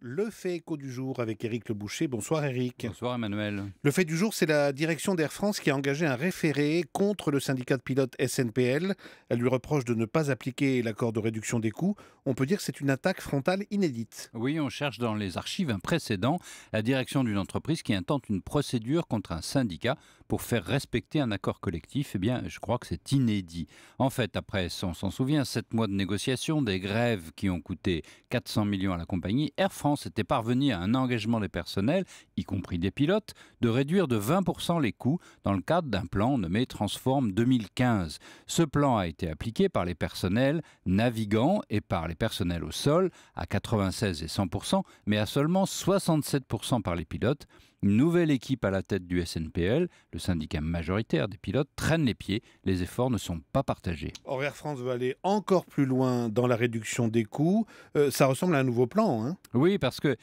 Le fait écho du jour avec Éric Le Boucher. Bonsoir Éric. Bonsoir Emmanuel. Le fait du jour, c'est la direction d'Air France qui a engagé un référé contre le syndicat de pilotes SNPL. Elle lui reproche de ne pas appliquer l'accord de réduction des coûts. On peut dire que c'est une attaque frontale inédite. Oui, on cherche dans les archives un précédent, la direction d'une entreprise qui intente une procédure contre un syndicat pour faire respecter un accord collectif. Eh bien, je crois que c'est inédit. En fait, après, on s'en souvient, 7 mois de négociations, des grèves qui ont coûté 400 millions à la compagnie, Air France était parvenu à un engagement des personnels, y compris des pilotes, de réduire de 20% les coûts dans le cadre d'un plan nommé Transform 2015. Ce plan a été appliqué par les personnels navigants et par les personnels au sol à 96 et 100%, mais à seulement 67% par les pilotes. Une nouvelle équipe à la tête du SNPL, le syndicat majoritaire des pilotes, traîne les pieds. Les efforts ne sont pas partagés. Or, Air France veut aller encore plus loin dans la réduction des coûts. Ça ressemble à un nouveau plan, hein. Oui, parce que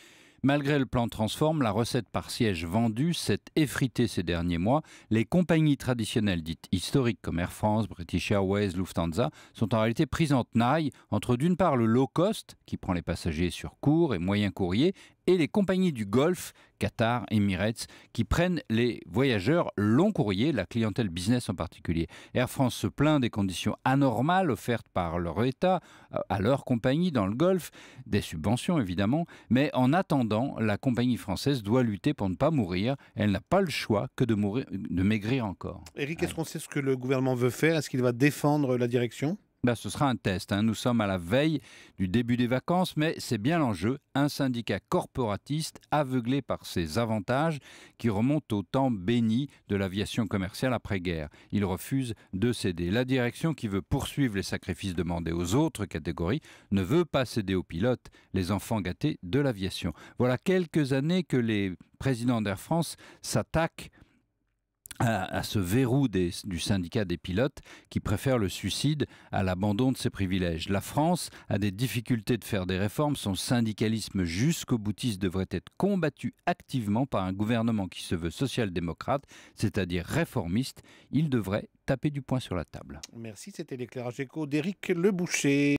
malgré le plan Transform, la recette par siège vendue s'est effritée ces derniers mois. Les compagnies traditionnelles dites historiques comme Air France, British Airways, Lufthansa sont en réalité prises en tenaille entre d'une part le low cost, qui prend les passagers sur court et moyen courrier, et les compagnies du Golfe, Qatar, Emirates, qui prennent les voyageurs long courrier, la clientèle business en particulier. Air France se plaint des conditions anormales offertes par leur État à leur compagnie dans le Golfe, des subventions évidemment, mais en attendant, la compagnie française doit lutter pour ne pas mourir. Elle n'a pas le choix que de maigrir encore. Éric, est-ce qu'on sait ce que le gouvernement veut faire? Est-ce qu'il va défendre la direction? Ce sera un test. Nous sommes à la veille du début des vacances, mais c'est bien l'enjeu. Un syndicat corporatiste aveuglé par ses avantages qui remontent au temps béni de l'aviation commerciale après-guerre. Il refuse de céder. La direction, qui veut poursuivre les sacrifices demandés aux autres catégories, ne veut pas céder aux pilotes, les enfants gâtés de l'aviation. Voilà quelques années que les présidents d'Air France s'attaquent à ce verrou du syndicat des pilotes qui préfère le suicide à l'abandon de ses privilèges. La France a des difficultés de faire des réformes. Son syndicalisme jusqu'au boutiste devrait être combattu activement par un gouvernement qui se veut social-démocrate, c'est-à-dire réformiste. Il devrait taper du poing sur la table. Merci, c'était l'éclairage écho d'Éric Le Boucher.